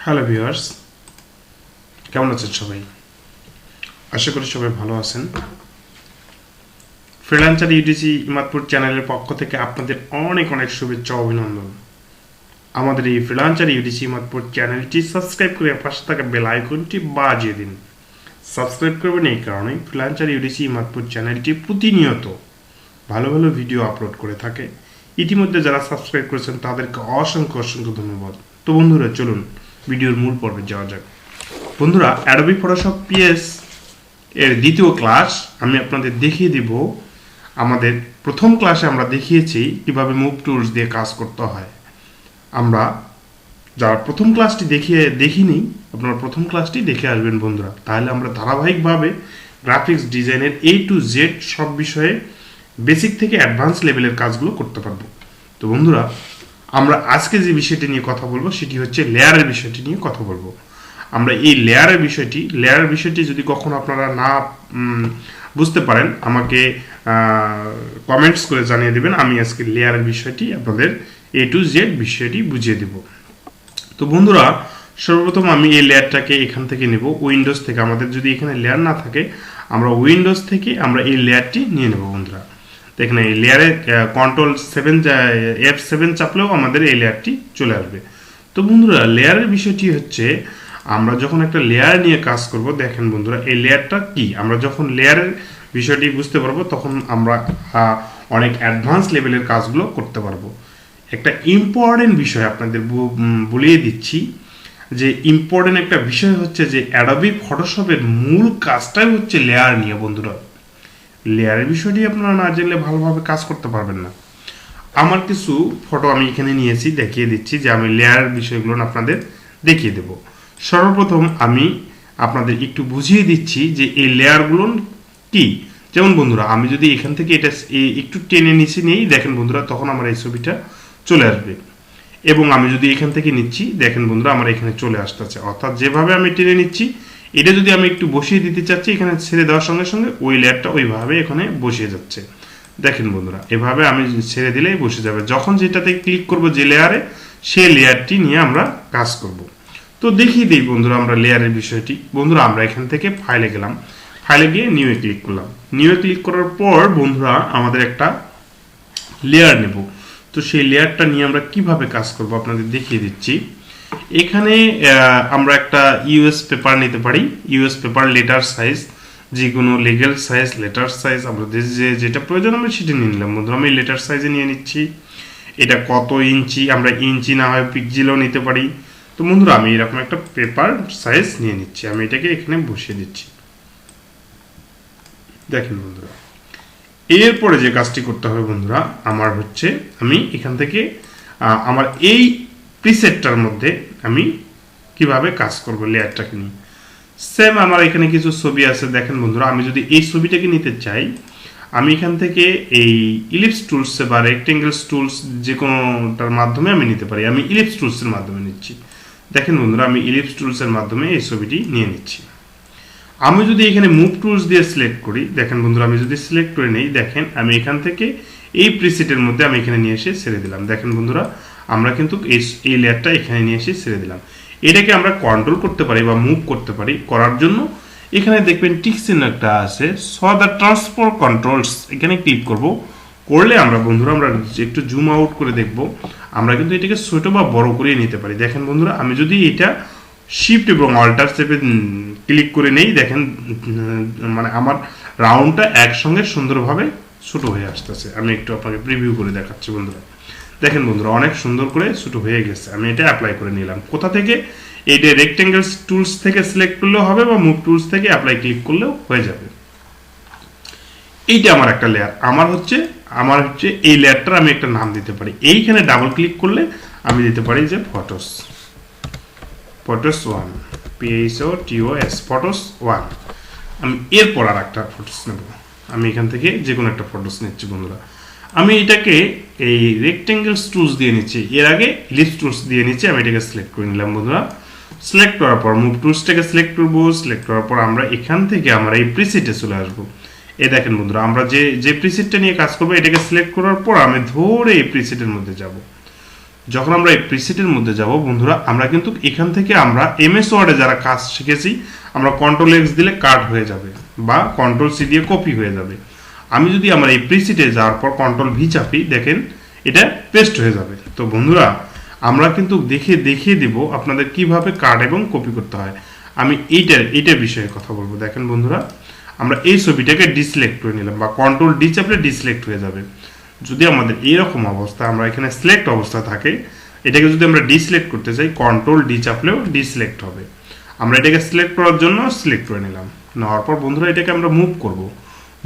Hello viewers, কেমন আছেন সবাই? আশা করি সবাই ভালো আছেন। ফ্রিল্যান্সার ইউডিসি ইমাদপুর চ্যানেলের পক্ষ থেকে আপনাদের অনেক অনেক শুভেচ্ছা ও অভিনন্দন। আমাদের এই ফ্রিল্যান্সার ইউডিসি ইমাদপুর চ্যানেলটি সাবস্ক্রাইব করে পাশে থাকা বেল আইকনটি বাজিয়ে দিন। সাবস্ক্রাইব করবেন এই কারণে, ফ্রিল্যান্সার ইউডিসি ইমাদপুর চ্যানেলটি প্রতিনিয়ত ভালো ভালো ভিডিও আপলোড করে থাকে। ইতিমধ্যে যারা সাবস্ক্রাইব করেছেন তাদেরকে অসংখ্য অসংখ্য ধন্যবাদ। তো বন্ধুরা, চলুন ভিডিওর মূল পর্বে যাওয়া যাক। বন্ধুরা, অ্যাডোবি ফটোশপ পিএস এর দ্বিতীয় ক্লাস আমি আপনাদের দেখিয়ে দিব। আমাদের প্রথম ক্লাসে আমরা দেখিয়েছি কিভাবে মুভ টুলস দিয়ে কাজ করতে হয়। আমরা যারা প্রথম ক্লাসটি দেখিনি, আপনারা প্রথম ক্লাসটি দেখে আসবেন বন্ধুরা, তাহলে আমরা ধারাবাহিকভাবে গ্রাফিক্স ডিজাইনের A to Z সব বিষয়ে বেসিক থেকে অ্যাডভান্স লেভেলের কাজগুলো করতে পারবো। তো বন্ধুরা, আমরা আজকে যে বিষয়টি নিয়ে কথা বলবো সেটি হচ্ছে লেয়ারের বিষয়টি নিয়ে কথা বলবো। আমরা এই লেয়ারের বিষয়টি যদি কখনো আপনারা না বুঝতে পারেন, আমাকে কমেন্টস করে জানিয়ে দেবেন। আমি আজকে লেয়ারের বিষয়টি আপনাদের A to Z বিষয়টি বুঝিয়ে দেব। তো বন্ধুরা, সর্বপ্রথম আমি এই লেয়ারটাকে এখান থেকে নেব, উইন্ডোজ থেকে। আমাদের যদি এখানে লেয়ার না থাকে, আমরা উইন্ডোজ থেকে আমরা এই লেয়ারটি নিয়ে নেব বন্ধুরা। তো এখানে এই লেয়ারে F7 চাপলেও আমাদের এই লেয়ারটি চলে আসবে। তো বন্ধুরা, লেয়ারের বিষয়টি হচ্ছে, আমরা যখন একটা লেয়ার নিয়ে কাজ করব, দেখেন বন্ধুরা, এই লেয়ারটা কি, আমরা যখন লেয়ারের বিষয়টি বুঝতে পারবো তখন আমরা অনেক অ্যাডভান্স লেভেলের কাজগুলো করতে পারবো। একটা ইম্পর্টেন্ট বিষয় আপনাদের বলিয়ে দিচ্ছি, যে ইম্পর্টেন্ট একটা বিষয় হচ্ছে যে অ্যাডোবি ফটোশপের মূল কাজটাই হচ্ছে লেয়ার নিয়ে বন্ধুরা। লেয়ারের বিষয়টি আপনারা না জানলে ভালোভাবে কাজ করতে পারবেন না। আমার কিছু ফটো আমি এখানে নিয়েছি, দেখিয়ে দিচ্ছি যে আমি লেয়ারের বিষয়গুলো আপনাদের দেখিয়ে দেব। সর্বপ্রথম আমি আপনাদের একটু বুঝিয়ে দিচ্ছি যে এই লেয়ারগুলো কি। যেমন বন্ধুরা, আমি যদি এখান থেকে এটা একটু টেনে নিচে নিয়েই দেখেন বন্ধুরা, তখন আমার এই ছবিটা চলে আসবে। এবং আমি যদি এখান থেকে নিচ্ছি, দেখেন বন্ধুরা, আমার এখানে চলে আসতেছে। অর্থাৎ যেভাবে আমি টেনে নিচ্ছি, এটা যদি আমি একটু বসিয়ে দিতে চাচ্ছি, এখানে ছেড়ে দেওয়ার সঙ্গে সঙ্গে ওই লেয়ারটা ওইভাবে এখানে বসিয়ে যাচ্ছে। দেখেন বন্ধুরা, এভাবে আমি ছেড়ে দিলেই বসে যাবে। যখন যেটাতে ক্লিক করব যে লেয়ারে, সেই লেয়ারটি নিয়ে আমরা কাজ করব। তো দেখিয়ে দিই বন্ধুরা আমরা লেয়ারের বিষয়টি। বন্ধুরা, আমরা এখান থেকে ফাইলে গেলাম, ফাইলে গিয়ে নিউয়ে ক্লিক করলাম। নিউয়ে ক্লিক করার পর বন্ধুরা আমাদের একটা লেয়ার নেব। তো সেই লেয়ারটা নিয়ে আমরা কিভাবে কাজ করব আপনাদের দেখিয়ে দিচ্ছি। এখানে আমরা একটা ইউএস পেপার নিতে পারি। ইউএস পেপার লেটার সাইজ, যে কোনো লিগ্যাল সাইজ, লেটার সাইজ আমাদের যেটা প্রয়োজন আমরা সেটা নিয়ে নিলাম বন্ধুরা। আমি লেটার সাইজে নিয়ে নিচ্ছি। এটা কত ইঞ্চি, আমরা ইঞ্চি না হয় পিক্সেলও নিতে পারি। তো বন্ধুরা, আমি এরকম একটা পেপার সাইজ নিয়ে নিচ্ছি। আমি এটাকে এখানে বসিয়ে দিচ্ছি। দেখেন বন্ধুরা, এরপরে যে কাজটি করতে হবে বন্ধুরা, আমার হচ্ছে আমি এখান থেকে আমার এই প্রিসেটটার মধ্যে আমি কিভাবে কাজ করব লেয়ারটাকে নিয়ে। সেম আমার এখানে কিছু ছবি আছে। দেখেন বন্ধুরা, আমি যদি এই ছবিটাকে নিতে চাই, আমি এখান থেকে এই ইলিপস টুলস বা রেক্টেঙ্গেলস টুলস যে কোনোটার মাধ্যমে আমি নিতে পারি। আমি ইলিপস টুলসের মাধ্যমে নিচ্ছি। দেখেন বন্ধুরা, আমি ইলিপস টুলসের মাধ্যমে এই ছবিটি নিয়ে নিচ্ছি। আমি যদি এখানে মুভ টুলস দিয়ে সিলেক্ট করি, দেখেন বন্ধুরা, আমি যদি সিলেক্ট করে নেই, দেখেন আমি এখান থেকে এই প্রিসেটের মধ্যে আমি এখানে নিয়ে এসে ছেড়ে দিলাম। দেখেন বন্ধুরা, আমরা কিন্তু এই লেয়ারটা এখানে নিয়ে এসে ছেড়ে দিলাম। এটাকে আমরা কন্ট্রোল করতে পারি বা মুভ করতে পারি। করার জন্য এখানে দেখবেন টিক চিহ্ন একটা আছে, সো দ্য ট্রান্সফার কন্ট্রোলস, এখানে ক্লিক করব। করলে আমরা বন্ধুরা আমরা একটু জুম আউট করে দেখব, আমরা কিন্তু এটাকে ছোট বা বড় করে নিতে পারি। দেখেন বন্ধুরা, আমি যদি এটা শিফট এবং অল্টার চেপে ক্লিক করে নেই, দেখেন মানে আমার রাউন্ডটা একসঙ্গে সুন্দরভাবে ছোট হয়ে আসতেছে। আমি একটু আপনাকে প্রিভিউ করে দেখাচ্ছি বন্ধুরা। দেখেন বন্ধুরা, অনেক সুন্দর করে ছোট হয়ে গেছে। আমি এটা অ্যাপ্লাই করে নিলাম। কোথা থেকে? এইটা রেক্টেঙ্গেলস টুলস থেকে সিলেক্ট করলেও হবে বা মুভ টুলস থেকে অ্যাপ্লাই ক্লিক করলেও হয়ে যাবে। এইটা আমার একটা লেয়ার। আমার হচ্ছে এই লেয়ারটার আমি একটা নাম দিতে পারি। এইখানে ডাবল ক্লিক করলে আমি দিতে পারি যে ফটোস 1, PHOTOS ফটোস 1। আমি এরপর আর একটা ফটোস নেব। আমি এখান থেকে যে কোনো একটা ফটোস নিচ্ছি বন্ধুরা। আমি এটাকে এই রেক্টেঙ্গেলস টুলস দিয়ে নিচ্ছি, এর আগে ইলিপস টুলস দিয়ে নিচ্ছি। আমি এটাকে সিলেক্ট করে নিলাম বন্ধুরা। সিলেক্ট করার পর মুভ টুলসটাকে সিলেক্ট করব। সিলেক্ট করার পর আমরা এখান থেকে আমরা এই প্রিসেটে চলে আসব। এই দেখেন বন্ধুরা, আমরা যে প্রিসেটটা নিয়ে কাজ করবো, এটাকে সিলেক্ট করার পর আমি ধরে এই প্রিসেটের মধ্যে যাব। যখন আমরা এই প্রিসেটের মধ্যে যাব বন্ধুরা, আমরা কিন্তু এখান থেকে আমরা এমএস ওয়ার্ডে যারা কাজ শিখেছি, আমরা কন্ট্রোল এক্স দিলে কাট হয়ে যাবে বা কন্ট্রোল সি দিয়ে কপি হয়ে যাবে। আমি যদি আমার এই প্রিসেটে যাওয়ার পর কন্ট্রোল ভি চাপি, দেখেন এটা পেস্ট হয়ে যাবে। তো বন্ধুরা, আমরা কিন্তু দেখিয়ে দিব আপনাদের কিভাবে কাট এবং কপি করতে হয়। আমি এইটার বিষয়ে কথা বলবো। দেখেন বন্ধুরা, আমরা এই ছবিটাকে ডিসিলেক্ট করে নিলাম বা কন্ট্রোল ডি চাপলে ডিসিলেক্ট হয়ে যাবে। যদি আমাদের এইরকম অবস্থা, আমরা এখানে সিলেক্ট অবস্থা থাকে, এটাকে যদি আমরা ডিসিলেক্ট করতে চাই কন্ট্রোল ডি চাপলেও ডিসিলেক্ট হবে। আমরা এটাকে সিলেক্ট করার জন্য সিলেক্ট করে নিলাম। নেওয়ার পর বন্ধুরা এটাকে আমরা মুভ করব।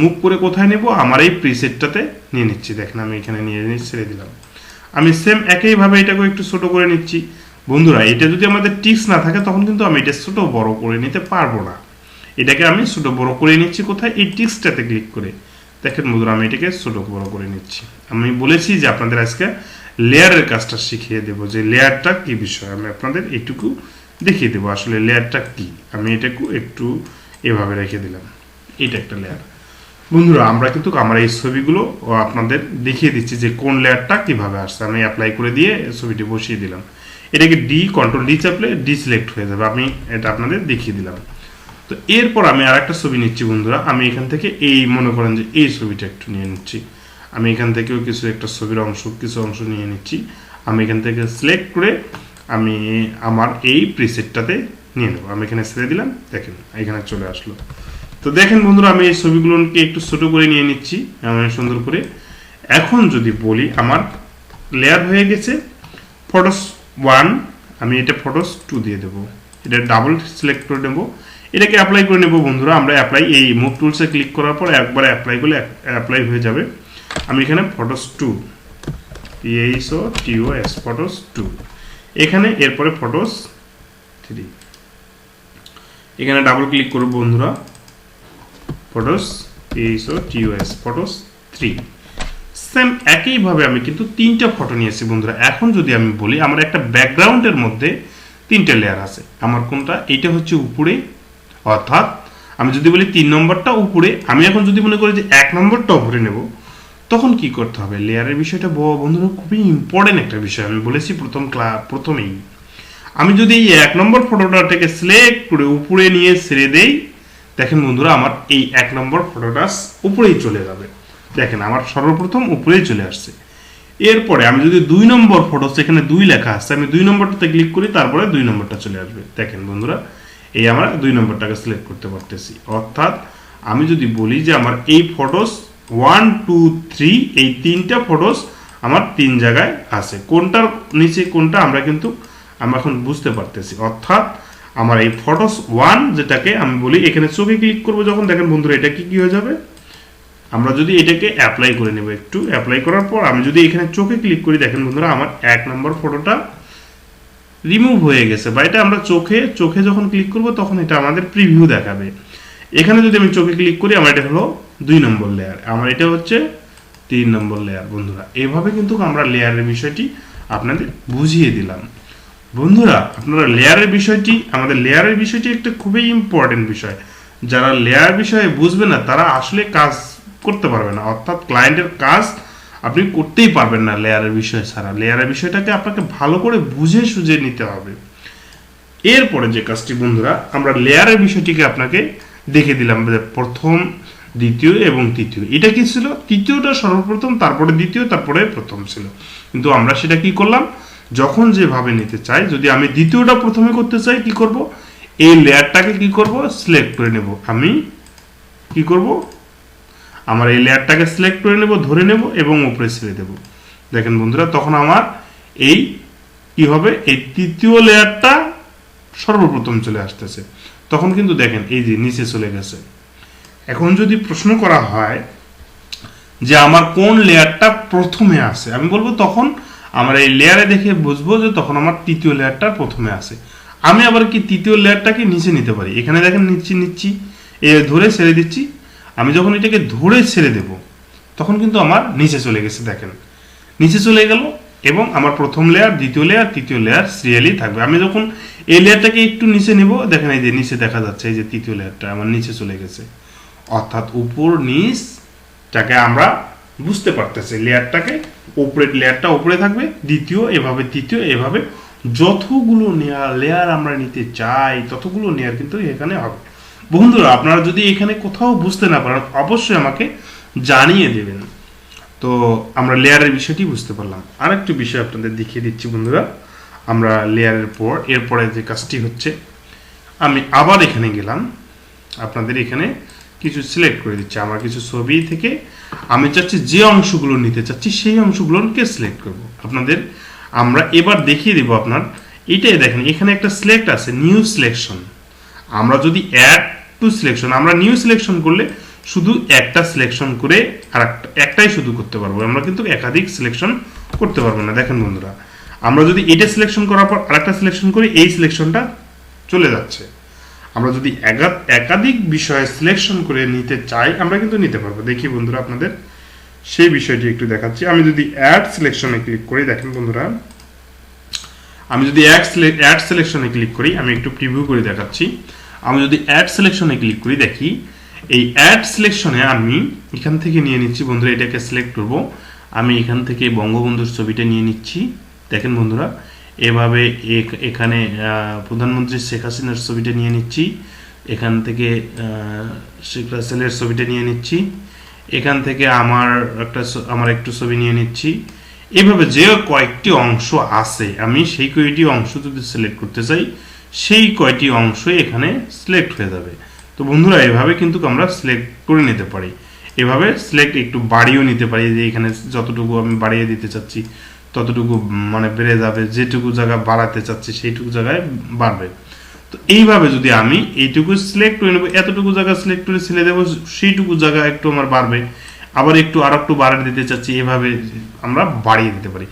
মুভ করে কোথায় নেব? আমার এই প্রিসেটটাতে নিয়ে নিচ্ছি। দেখেন আমি এখানে নিয়ে ছেড়ে দিলাম। আমি সেম একইভাবে এটাকে একটু ছোট করে নিচ্ছি। বন্ধুরা, এটা যদি আমাদের টিক্স না থাকে তখন কিন্তু আমি এটা ছোট বড় করে নিতে পারবো না। এটাকে আমি ছোট বড় করে নিচ্ছি কোথায়? এই টিক্সটাতে ক্লিক করে। দেখেন বন্ধুরা, আমি এটাকে ছোট বড় করে নিচ্ছি। আমি বলেছি যে আপনাদের আজকে লেয়ারের কাজটা শিখিয়ে দেব, যে লেয়ারটা কি বিষয় আমি আপনাদের এইটুকু দেখিয়ে দেবো আসলে লেয়ারটা কি। আমি এটাকে একটু এভাবে রেখে দিলাম। এটা একটা লেয়ার। বন্ধুরা, আমরা কিন্তু আমার এই ছবিগুলো আপনাদের দেখিয়ে দিচ্ছি যে কোন লেয়ারটা কিভাবে আসছে। আমি অ্যাপ্লাই করে দিয়ে ছবিটি বসিয়ে দিলাম। এটাকে কন্ট্রোল ডি চাপলে ডিসিলেক্ট হয়ে যাবে। আমি এটা আপনাদের দেখিয়ে দিলাম। তো এরপর আমি আর একটা ছবি নিচ্ছি বন্ধুরা। আমি এখান থেকে এই মনে করেন যে এই ছবিটা একটু নিয়ে নিচ্ছি। আমি এখান থেকেও একটা ছবির কিছু অংশ নিয়ে নিচ্ছি। আমি এখান থেকে সিলেক্ট করে আমি আমার এই প্রিসেটটাতে নিয়ে নেবো। আমি এখানে ছেড়ে দিলাম। দেখেন এখানে চলে আসলো। তো দেখেন বন্ধুরা, আমি এই ছবিগুলোকে একটু ছোট করে নিয়ে নিচ্ছি সুন্দর করে। এখন যদি বলি আমার লেয়ার হয়ে গেছে ফটোস 1, আমি এটা ফটোস 2 দিয়ে দেবো। এটা ডাবল সিলেক্ট করে নেব। এটাকে অ্যাপ্লাই করে নেব বন্ধুরা। আমরা অ্যাপ্লাই এই মুভ টুলসে ক্লিক করার পর একবার অ্যাপ্লাই করলে অ্যাপ্লাই হয়ে যাবে। আমি এখানে ফটোস 2 PHOTOS ফটোস 2, এখানে এরপরে ফটোস 3, এখানে ডাবল ক্লিক করব বন্ধুরা। ফটোস PHOTOS ফটোস 3, সেম একইভাবে আমি কিন্তু 3টা ফটো নিয়েছি বন্ধুরা। এখন যদি আমি বলি আমার একটা ব্যাকগ্রাউন্ডের মধ্যে 3টা লেয়ার আছে। আমার কোনটা? এটা হচ্ছে উপরে, অর্থাৎ আমি যদি বলি 3 নম্বরটা উপরে, আমি এখন যদি মনে করি যে 1 নম্বরটা উপরে নেব, তখন কি করতে হবে? লেয়ারের বিষয়টা বন্ধুরা খুবই ইম্পর্টেন্ট একটা বিষয়। আমি বলেছি প্রথমেই, আমি যদি এই 1 নম্বর ফটোটাকে সিলেক্ট করে উপরে নিয়ে ছেড়ে দেই, দেখেন বন্ধুরা আমার এই 1 নম্বর ফটোটা উপরেই চলে যাবে। দেখেন আমার সর্বপ্রথম উপরেই চলে আসছে। এরপরে আমি যদি 2 নম্বর ফটো, সেখানে 2 লেখা আছে, আমি 2 নম্বরটাতে ক্লিক করি, তারপরে 2 নম্বরটা চলে আসবে। দেখেন বন্ধুরা, এই আমরা 2 নম্বরটাকে সিলেক্ট করতে পারতেছি। অর্থাৎ আমি যদি বলি যে আমার এই ফটোস 1 2 3, এই 3টা ফটোস আমার 3 জায়গায় আছে, কোনটার নিচে কোনটা আমরা এখন বুঝতে পারতেছি। অর্থাৎ আমার এই ফটোস 1 যেটাকে আমি বলি, এখানে চোখে ক্লিক করবো যখন, দেখেন বন্ধুরা এটা কি হয়ে যাবে? আমরা যদি এটাকে অ্যাপ্লাই করে নেব, একটু অ্যাপ্লাই করার পর আমি যদি এখানে চোখে ক্লিক করি, দেখেন বন্ধুরা আমার 1 নম্বর ফটোটা রিমুভ হয়ে গেছে, বা এটা আমরা চোখে যখন ক্লিক করব তখন এটা আমাদের প্রিভিউ দেখাবে। এখানে যদি আমি চোখে ক্লিক করি, আমার এটা হলো 2 নম্বর লেয়ার, আমার এটা হচ্ছে 3 নম্বর লেয়ার। বন্ধুরা, এভাবে কিন্তু আমরা লেয়ারের বিষয়টি আপনাদের বুঝিয়ে দিলাম। বন্ধুরা, আপনারা আমাদের লেয়ারের বিষয়টি একটা খুবই ইম্পর্টেন্ট বিষয়। যারা লেয়ার বিষয়ে বুঝবে না তারা আসলে কাজ করতে পারবে না, অর্থাৎ ক্লায়েন্টের কাজ আপনি করতেই পারবেন না লেয়ারের বিষয় ছাড়া। লেয়ারের বিষয়টাকে আপনাকে ভালো করে বুঝে সুঝে নিতে হবে। এরপরে যে কাজটি বন্ধুরা, আমরা লেয়ারের বিষয়টিকে আপনাকে দেখে দিলাম, প্রথম, দ্বিতীয় এবং তৃতীয়। এটা কি ছিল? তৃতীয়টা সর্বপ্রথম, তারপরে দ্বিতীয়, তারপরে প্রথম ছিল। কিন্তু আমরা সেটা কি করলাম? যখন যেভাবে নিতে চাই, যদি আমি দ্বিতীয়টা প্রথমে করতে চাই, কি করব? এই লেয়ারটাকে কি করব? সিলেক্ট করে নেব। আমি কি করব? আমার এই লেয়ারটাকে সিলেক্ট করে নেব, ধরে নেব এবং উপরে ছেড়ে দেব। দেখেন বন্ধুরা, তখন আমার এই কি হবে? এই তৃতীয় লেয়ারটা সর্বপ্রথম চলে আসতেছে। তখন কিন্তু দেখেন এই যে নিচে চলে গেছে। এখন যদি প্রশ্ন করা হয় যে আমার কোন লেয়ারটা প্রথমে আছে, আমি বলবো তখন আমার এই লেয়ারে দেখে বুঝবো যে তখন আমার তৃতীয় লেয়ারটা প্রথমে আছে। আমি আবার কি তৃতীয় লেয়ারটাকে নিচে নিতে পারি। এখানে দেখেন নিচ্ছি, ধরে ছেড়ে দিচ্ছি। আমি যখন এটাকে ধরে ছেড়ে দেব, তখন কিন্তু আমার নিচে চলে গেছে। দেখেন নিচে চলে গেল, এবং আমার প্রথম লেয়ার, দ্বিতীয় লেয়ার, তৃতীয় লেয়ার সিরিয়ালি থাকবে। আমি যখন এই লেয়ারটাকে একটু নিচে নেব, দেখেন এই যে নিচে দেখা যাচ্ছে, এই যে তৃতীয় লেয়ারটা আমার নিচে চলে গেছে। অর্থাৎ উপর নিচটাকে আমরা বুঝতে পারতেছে লেয়ারটাকে, উপরের লেয়ারটা উপরে থাকবে, দ্বিতীয় এভাবে, তৃতীয় এভাবে যতগুলো লেয়ার আমরা নিতে চাই ততগুলো লেয়ার কিন্তু এখানে হবে। বন্ধুরা আপনারা যদি এখানে কোথাও বুঝতে না পারেন অবশ্যই আমাকে জানিয়ে দেবেন। তো আমরা লেয়ারের বিষয়টি বুঝতে পারলাম। আরেকটি বিষয় আপনাদের দেখিয়ে দিচ্ছি বন্ধুরা, আমরা লেয়ারের পর এরপরে যে কাজটি হচ্ছে, আমি আবার এখানে গেলাম, আপনাদের এখানে কিছু সিলেক্ট করে দিচ্ছি। আমার কিছু ছবি থেকে আমি চাচ্ছি যে অংশগুলো নিতে চাচ্ছি সেই অংশগুলোকে সিলেক্ট করব আপনাদের। আমরা এবার দেখিয়ে দেব আপনার এটাই দেখেন, এখানে একটা সিলেক্ট আছে নিউ সিলেকশন। আমরা যদি অ্যাড টু সিলেকশন, আমরা নিউ সিলেকশন করলে শুধু একটা সিলেকশন করে আর একটাই শুধু করতে পারবো, আমরা কিন্তু একাধিক সিলেকশন করতে পারবো না। দেখেন বন্ধুরা, আমরা যদি এটা সিলেকশন করার পর আরেকটা সিলেকশন করি এই সিলেকশনটা চলে যাচ্ছে। আমরা যদি একাধিক বিষয়ে সিলেকশন করে নিতে চাই আমরা কিন্তু নিতে পারবো। দেখি বন্ধুরা আপনাদের সেই বিষয়টি একটু দেখাচ্ছি। আমি যদি অ্যাড সিলেকশনে ক্লিক করি, দেখেন বন্ধুরা, আমি যদি অ্যাড সিলেকশনে ক্লিক করি, আমি একটু প্রিভিউ করে দেখাচ্ছি। আমি যদি অ্যাড সিলেকশনে ক্লিক করি, দেখি এই অ্যাড সিলেকশনে আমি এখান থেকে নিয়ে নিচ্ছি বন্ধুরা, এটাকে সিলেক্ট করব। আমি এখান থেকে বঙ্গবন্ধুর ছবিটা নিয়ে নিচ্ছি। দেখেন বন্ধুরা, এভাবে এখানে প্রধানমন্ত্রী শেখ হাসিনার ছবিটা নিয়ে নিচ্ছি, এখান থেকে শেখ রাসেলের ছবিটা নিয়ে নিচ্ছি, এখান থেকে আমার একটু ছবি নিয়ে নিচ্ছি। এভাবে যে কয়েকটি অংশ আছে আমি সেই কয়টি অংশ যদি সিলেক্ট করতে চাই সেই কয়টি অংশ এখানে সিলেক্ট হয়ে যাবে। তো বন্ধুরা এভাবে কিন্তু আমরা সিলেক্ট করে নিতে পারি। এভাবে সিলেক্ট একটু বাড়িয়েও নিতে পারি, যে এখানে যতটুকু আমি বাড়িয়ে দিতে চাচ্ছি ততটুকু মানে বেড়ে যাবে, যেটুকু জায়গা বাড়াতে চাচ্ছি সেইটুকু জায়গায় বাড়বে। তো এইভাবে যদি আমি এইটুকু সিলেক্ট করে নেবো, এতটুকু জায়গা সিলেক্ট করে ছেড়ে দেবো, সেইটুকু জায়গা একটু আমার বাড়বে, আবার আর একটু বাড়িয়ে দিতে চাচ্ছি, এভাবে আমরা বাড়িয়ে দিতে পারি।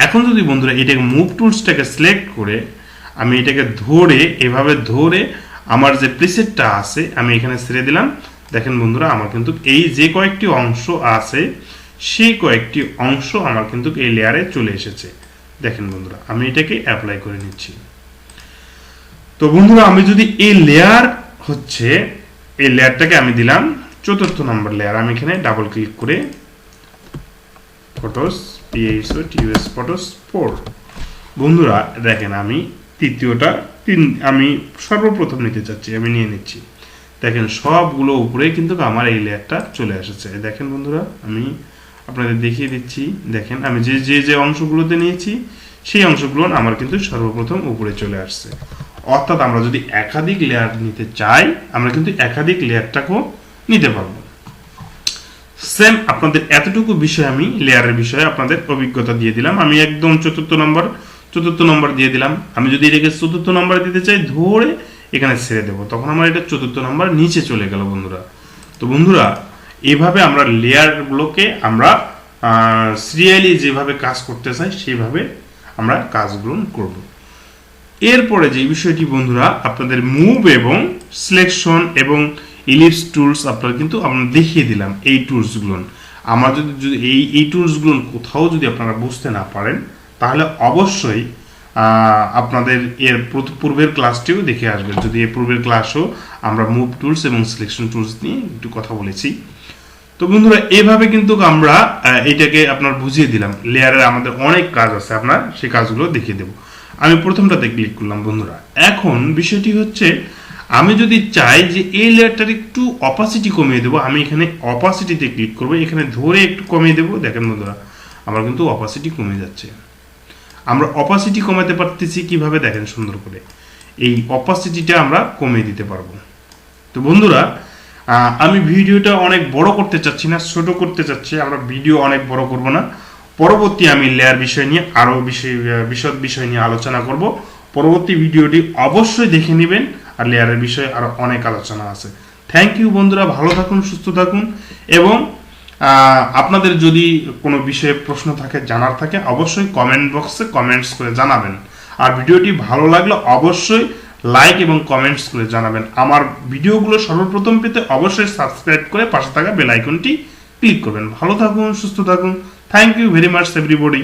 এখন যদি বন্ধুরা এটাকে মুভ টুলসটাকে সিলেক্ট করে আমি এটাকে ধরে এভাবে ধরে আমার যে প্রিসেটটা আছে আমি এখানে ছেড়ে দিলাম, দেখেন বন্ধুরা আমার কিন্তু এই যে কয়েকটি অংশ আছে সেই কয়েকটি অংশ আমার কিন্তু এই লেয়ারে চলে এসেছে। দেখেন বন্ধুরা আমি এটাকে অ্যাপ্লাই করে নিচ্ছি। তো বন্ধুরা আমি যদি এই লেয়ারটাকে আমি দিলাম 4th নম্বর লেয়ার, আমি এখানে ডাবল ক্লিক করে ফটোস PHOTUS ফটোস 4, বন্ধুরা দেখেন আমি তৃতীয়টা আমি সর্বপ্রথম নিতে চাচ্ছি, আমি নিয়ে নিচ্ছি। দেখেন সবগুলো উপরে কিন্তু আমার এই লেয়ারটা চলে এসেছে। দেখেন বন্ধুরা আমি আপনাদের দেখিয়ে দিচ্ছি, দেখেন আমি যে অংশগুলোতে নিয়েছি সেই অংশগুলো আমার কিন্তু সর্বপ্রথম উপরে চলে আসছে। অর্থাৎ আমরা যদি একাধিক লেয়ার নিতে চাই আমরা কিন্তু একাধিক লেয়ারটাকেও নিতে পারবো। সেম আপনাদের এতটুকু বিষয় আমি লেয়ারের বিষয়ে আপনাদের অভিজ্ঞতা দিয়ে দিলাম। আমি একদম 4th নম্বর দিয়ে দিলাম। আমি যদি এটাকে 4th নম্বর দিতে চাই ধরে এখানে ছেড়ে দেবো, তখন আমার এটা 4th নম্বর নিচে চলে গেল বন্ধুরা। তো বন্ধুরা এইভাবে আমরা লেয়ারগুলোকে আমরা সিরিয়ালি যেভাবে কাজ করতে চাই সেইভাবে আমরা কাজগুলো করব। এরপরে যে বিষয়টি বন্ধুরা আপনাদের মুভ এবং সিলেকশন এবং ইলিপস টুলস আপনারা কিন্তু আমরা দেখিয়ে দিলাম। এই টুলসগুলো আমরা যদি এই টুলসগুলো কোথাও যদি আপনারা বুঝতে না পারেন তাহলে অবশ্যই আপনাদের এর পূর্বের ক্লাসটিও দেখে আসবেন। যদি এর পূর্বের ক্লাসও আমরা মুভ টুলস এবং সিলেকশন টুলস নিয়ে একটু কথা বলেছি। তো বন্ধুরা এভাবে কিন্তু আমরা এটাকে আপনার বুঝিয়ে দিলাম। লেয়ারের আমাদের অনেক কাজ আছে, আপনার সেই কাজগুলো দেখিয়ে দেব। আমি প্রথমটাতে ক্লিক করলাম বন্ধুরা। এখন বিষয়টি হচ্ছে আমি যদি চাই যে এই লেয়ারটার একটু অপাসিটি কমিয়ে দেবো, আমি এখানে অপাসিটিতে ক্লিক করবো, এখানে ধরে একটু কমিয়ে দেবো। দেখেন বন্ধুরা আমার কিন্তু অপাসিটি কমে যাচ্ছে। আমরা অপাসিটি কমাতে পারতেছি কিভাবে, দেখেন সুন্দর করে এই অপাসিটিটা আমরা কমিয়ে দিতে পারবো। তো বন্ধুরা আমি ভিডিওটা অনেক বড় করতে চাচ্ছি না, ছোট করতে চাচ্ছি। আমরা ভিডিও অনেক বড় করব না, পরবর্তী আমি লেয়ার বিষয় নিয়ে আরো বিশদ বিষয় নিয়ে আলোচনা করব। পরবর্তী ভিডিওটি অবশ্যই দেখে নেবেন, আর লেয়ারের বিষয়ে আরো অনেক আলোচনা আছে। থ্যাংক ইউ বন্ধুরা, ভালো থাকুন, সুস্থ থাকুন, এবং আপনাদের যদি কোনো বিষয়ে প্রশ্ন থাকে, জানার থাকে, অবশ্যই কমেন্ট বক্সে কমেন্টস করে জানাবেন। আর ভিডিওটি ভালো লাগলে অবশ্যই লাইক এবং কমেন্টস করে জানাবেন। আমার ভিডিওগুলো সর্বপ্রথম পেতে অবশ্যই সাবস্ক্রাইব করে পাশে থাকা বেল আইকনটি ক্লিক করবেন। ভালো থাকুন, সুস্থ থাকুন। Thank you very much everybody.